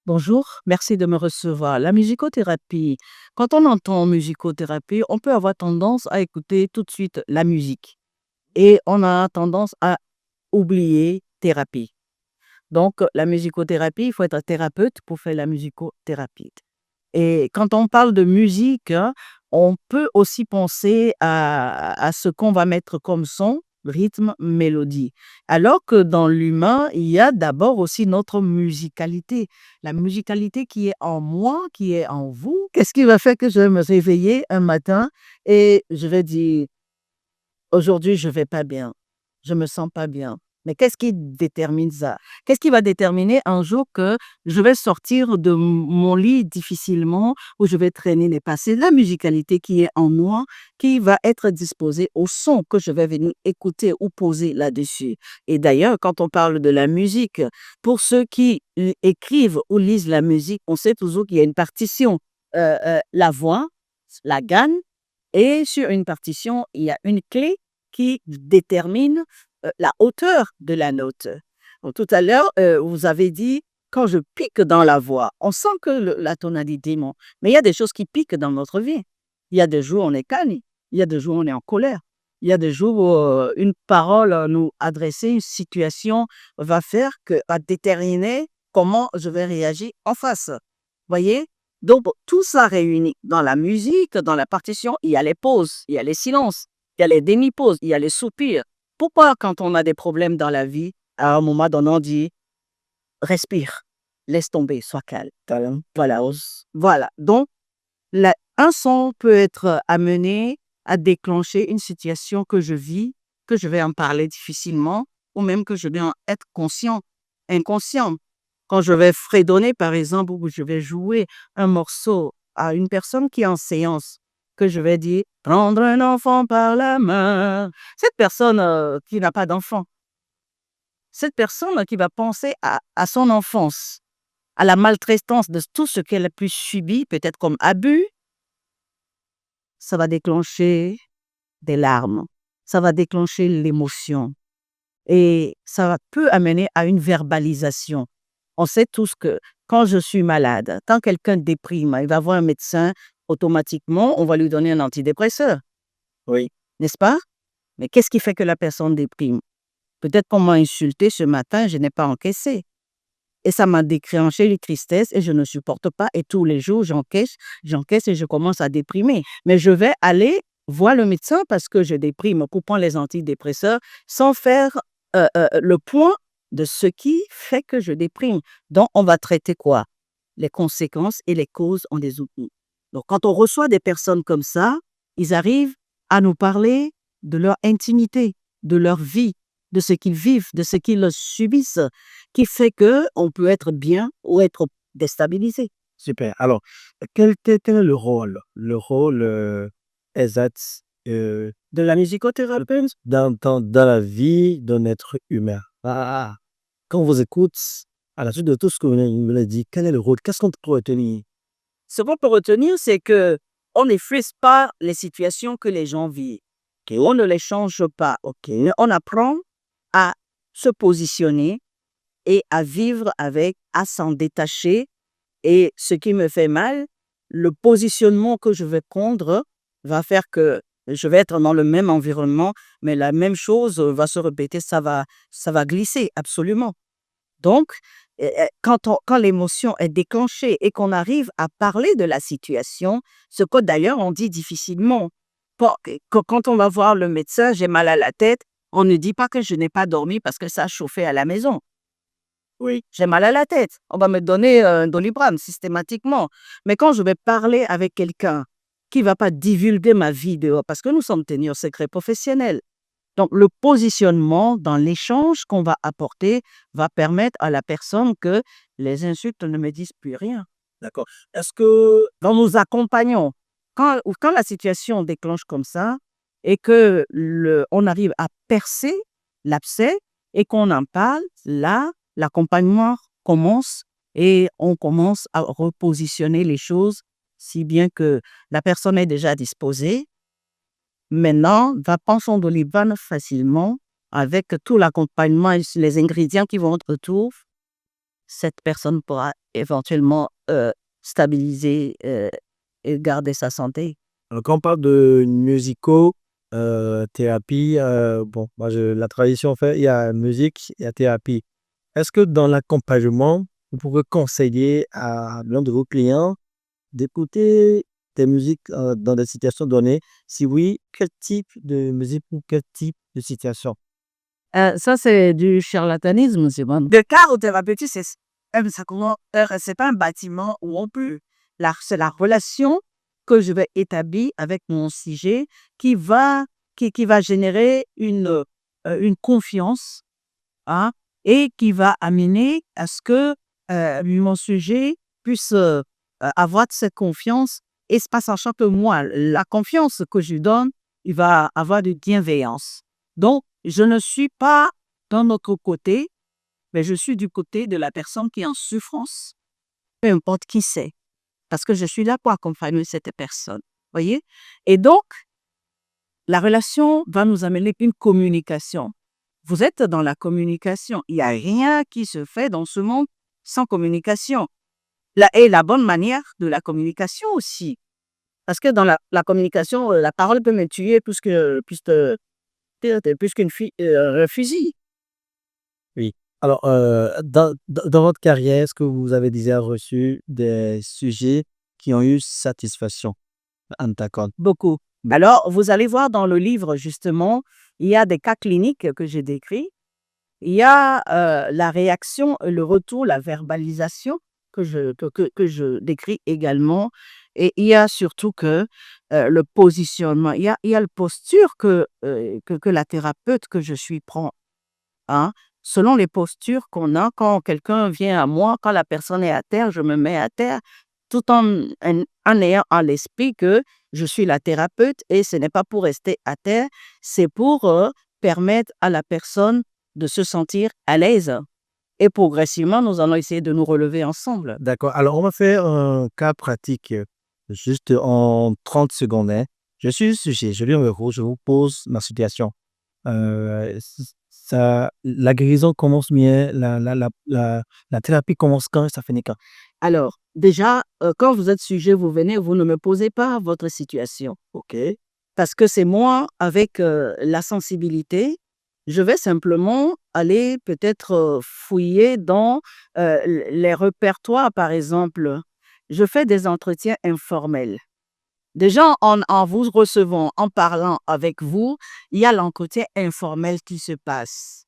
Bonjour, merci de me recevoir. La musicothérapie, quand on entend musicothérapie, on peut avoir tendance à écouter tout de suite la musique et on a tendance à oublier thérapie. Donc, la musicothérapie, il faut être thérapeute pour faire la musicothérapie. Et quand on parle de musique, hein, on peut aussi penser à ce qu'on va mettre comme son, rythme, mélodie. Alors que dans l'humain, il y a d'abord aussi notre musicalité. La musicalité qui est en moi, qui est en vous. Qu'est-ce qui va faire que je vais me réveiller un matin et je vais dire, aujourd'hui, je vais pas bien. Je me sens pas bien. Mais qu'est-ce qui détermine ça? Qu'est-ce qui va déterminer un jour que je vais sortir de mon lit difficilement ou je vais traîner les pas? C'est la musicalité qui est en moi qui va être disposée au son que je vais venir écouter ou poser là-dessus. Et d'ailleurs, quand on parle de la musique, pour ceux qui écrivent ou lisent la musique, on sait toujours qu'il y a une partition. La voix, la gamme, et sur une partition, il y a une clé qui détermine la hauteur de la note. Donc, tout à l'heure, vous avez dit, quand je pique dans la voix, on sent que la tonalité monte. Mais il y a des choses qui piquent dans notre vie. Il y a des jours où on est calme, il y a des jours où on est en colère. Il y a des jours où une parole à nous adresser, une situation va déterminer comment je vais réagir en face. Voyez? Donc, tout ça réuni dans la musique, dans la partition, il y a les pauses, il y a les silences, il y a les demi-pauses, il y a les soupirs. Pourquoi, quand on a des problèmes dans la vie, à un moment donné, on dit respire, laisse tomber, sois calme. Tadam. Voilà. Voilà. Donc, un son peut être amené à déclencher une situation que je vis, que je vais en parler difficilement, ou même que je vais en être conscient, inconscient. Quand je vais fredonner, par exemple, ou je vais jouer un morceau à une personne qui est en séance, que je vais dire prendre un enfant par la main. Cette personne qui n'a pas d'enfant, cette personne qui va penser à son enfance, à la maltraitance de tout ce qu'elle a pu subir, peut-être comme abus, ça va déclencher des larmes, ça va déclencher l'émotion et peut amener à une verbalisation. On sait tous que quand je suis malade, quand quelqu'un déprime, il va voir un médecin, automatiquement, on va lui donner un antidépresseur. Oui. N'est-ce pas? Mais qu'est-ce qui fait que la personne déprime? Peut-être qu'on m'a insulté ce matin, je n'ai pas encaissé. Et ça m'a déclenché une tristesse et je ne supporte pas. Et tous les jours, j'encaisse et je commence à déprimer. Mais je vais aller voir le médecin parce que je déprime en coupant les antidépresseurs sans faire le point de ce qui fait que je déprime. Donc, on va traiter quoi? Les conséquences et les causes, on les oublie. Donc, quand on reçoit des personnes comme ça, ils arrivent à nous parler de leur intimité, de leur vie, de ce qu'ils vivent, de ce qu'ils subissent, qui fait que on peut être bien ou être déstabilisé. Super. Alors, quel est le rôle exact De la musicothérapeute, dans la vie d'un être humain? Quand on vous écoute, à la suite de tout ce que vous venez de dire, quel est le rôle? Qu'est-ce qu'on peut retenir? ce qu'on peut retenir, c'est que on n'effraie pas les situations que les gens vivent. Ok, on ne les change pas. Ok, on apprend à se positionner et à vivre avec, à s'en détacher. Et ce qui me fait mal, le positionnement que je vais prendre va faire que je vais être dans le même environnement, mais la même chose va se répéter, ça va glisser, absolument. Donc, quand l'émotion est déclenchée et qu'on arrive à parler de la situation, ce que d'ailleurs on dit difficilement. Quand on va voir le médecin, j'ai mal à la tête, on ne dit pas que je n'ai pas dormi parce que ça a chauffé à la maison. Oui, j'ai mal à la tête. On va me donner un Doliprane systématiquement. Mais quand je vais parler avec quelqu'un qui ne va pas divulguer ma vie dehors, parce que nous sommes tenus au secret professionnel. Donc, le positionnement dans l'échange qu'on va apporter va permettre à la personne que les insultes ne me disent plus rien. D'accord. Est-ce que Donc, nous accompagnons. Quand la situation déclenche comme ça et que on arrive à percer l'abcès et qu'on en parle, là, l'accompagnement commence et on commence à repositionner les choses si bien que la personne est déjà disposée. Maintenant, va prendre son Doliprane facilement avec tout l'accompagnement et les ingrédients qui vont autour cette personne pourra éventuellement stabiliser et garder sa santé. Alors, quand on parle de musico-thérapie, bon, moi, la tradition fait, il y a musique, il y a thérapie. Est-ce que dans l'accompagnement, vous pouvez conseiller à l'un de vos clients d'écouter des musiques dans des situations données? Si oui, quel type de musique ou quel type de situation? Ça, c'est du charlatanisme, c'est bon. Le cadre thérapeutique, c'est pas un bâtiment où on peut. C'est la relation que je vais établir avec mon sujet qui va générer une confiance, hein, et qui va amener à ce que mon sujet puisse avoir cette confiance, et c'est pas sachant que moi, la confiance que je lui donne, il va avoir de bienveillance. Donc, je ne suis pas d'un autre côté, mais je suis du côté de la personne qui est en souffrance, peu importe qui c'est, parce que je suis là pour accompagner cette personne. Voyez? Et donc, la relation va nous amener une communication. Vous êtes dans la communication. Il n'y a rien qui se fait dans ce monde sans communication. Et la bonne manière de la communication aussi. Parce que dans la communication, la parole peut me tuer plus qu'un fusil. Oui. Alors, dans votre carrière, est-ce que vous avez déjà reçu des sujets qui ont eu satisfaction en ta compte? Beaucoup. Alors, vous allez voir dans le livre, justement, il y a des cas cliniques que j'ai décrits. Il y a la réaction, le retour, la verbalisation que je décris également. Et il y a surtout que le positionnement, il y a le posture que la thérapeute que je suis prend. Hein. Selon les postures qu'on a, quand quelqu'un vient à moi, quand la personne est à terre, je me mets à terre, tout en ayant à l'esprit que je suis la thérapeute et ce n'est pas pour rester à terre, c'est pour permettre à la personne de se sentir à l'aise. Et progressivement, nous allons essayer de nous relever ensemble. D'accord. Alors, on va faire un cas pratique, juste en 30 secondes, hein. Je suis le sujet, je lis un héros, je vous pose ma situation. La guérison commence bien, la thérapie commence quand et ça finit quand? Alors, déjà, quand vous êtes sujet, vous venez, vous ne me posez pas votre situation. OK. Parce que c'est moi, avec la sensibilité, je vais simplement aller peut-être fouiller dans les répertoires, par exemple. Je fais des entretiens informels. Déjà, en vous recevant, en parlant avec vous, il y a l'entretien informel qui se passe.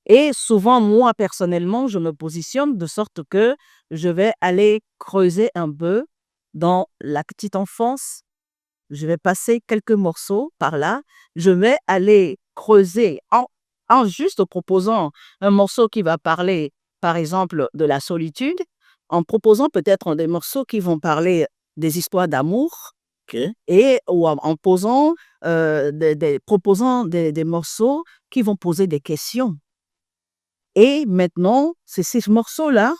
Et souvent, moi, personnellement, je me positionne de sorte que je vais aller creuser un peu dans la petite enfance. Je vais passer quelques morceaux par là. Je vais aller creuser en juste proposant un morceau qui va parler, par exemple, de la solitude, en proposant peut-être des morceaux qui vont parler des histoires d'amour, OK. et ou en posant, proposant des morceaux qui vont poser des questions. Et maintenant, c'est ces morceaux-là,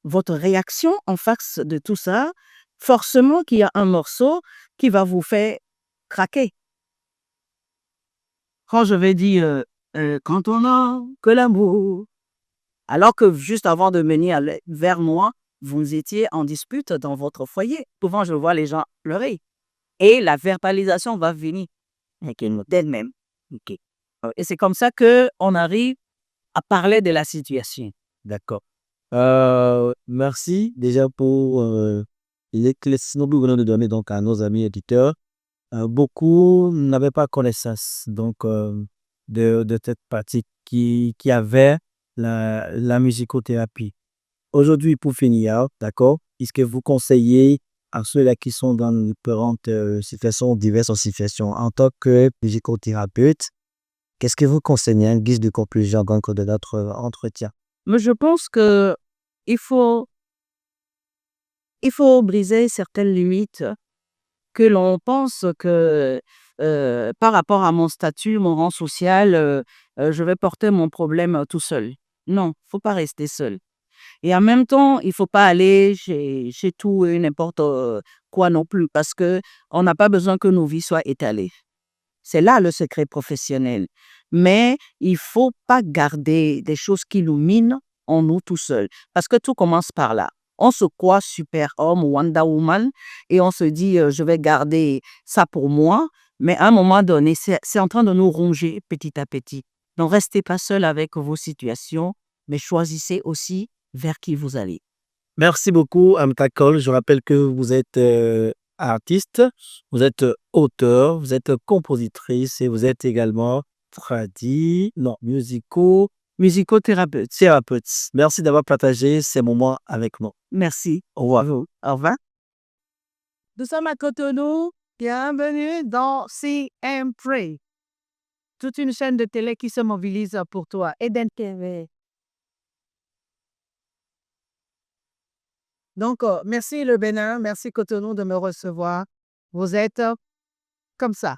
votre réaction en face de tout ça, forcément qu'il y a un morceau qui va vous faire craquer. Quand je vais dire quand on a que l'amour, alors que juste avant de venir vers moi, vous étiez en dispute dans votre foyer. Souvent, je vois les gens pleurer. Et la verbalisation va venir d'elle-même. OK. Et c'est comme ça qu'on arrive à parler de la situation. D'accord. Merci déjà pour l'éclaircissement que vous venez de donner donc à nos amis éditeurs. Beaucoup n'avaient pas connaissance donc de cette pratique qui avait la musicothérapie. Aujourd'hui, pour finir, d'accord, est-ce que vous conseillez à ceux-là qui sont dans différentes situations, diverses situations, en tant que musicothérapeute, qu'est-ce que vous conseillez en guise de conclusion donc de notre entretien? Mais je pense que il faut, il faut briser certaines limites que l'on pense que par rapport à mon statut, mon rang social, je vais porter mon problème tout seul. Non, faut pas rester seul. Et en même temps, il faut pas aller chez tout et n'importe quoi non plus, parce que on n'a pas besoin que nos vies soient étalées. C'est là le secret professionnel. Mais il faut pas garder des choses qui nous minent en nous tout seuls. Parce que tout commence par là. On se croit super-homme, Wonder Woman, et on se dit, je vais garder ça pour moi. Mais à un moment donné, c'est en train de nous ronger petit à petit. Donc, restez pas seul avec vos situations, mais choisissez aussi vers qui vous allez. Merci beaucoup, Amta Cole. Je rappelle que vous êtes artiste, vous êtes auteur, vous êtes compositrice et vous êtes également Musicothérapeute. thérapeute. Merci d'avoir partagé ces moments avec nous. Merci. Au revoir. Au revoir. Nous sommes à Cotonou. Bienvenue dans CM Pray. Toute une chaîne de télé qui se mobilise pour toi. Eden TV. Donc, merci le Bénin, merci Cotonou de me recevoir. Vous êtes comme ça.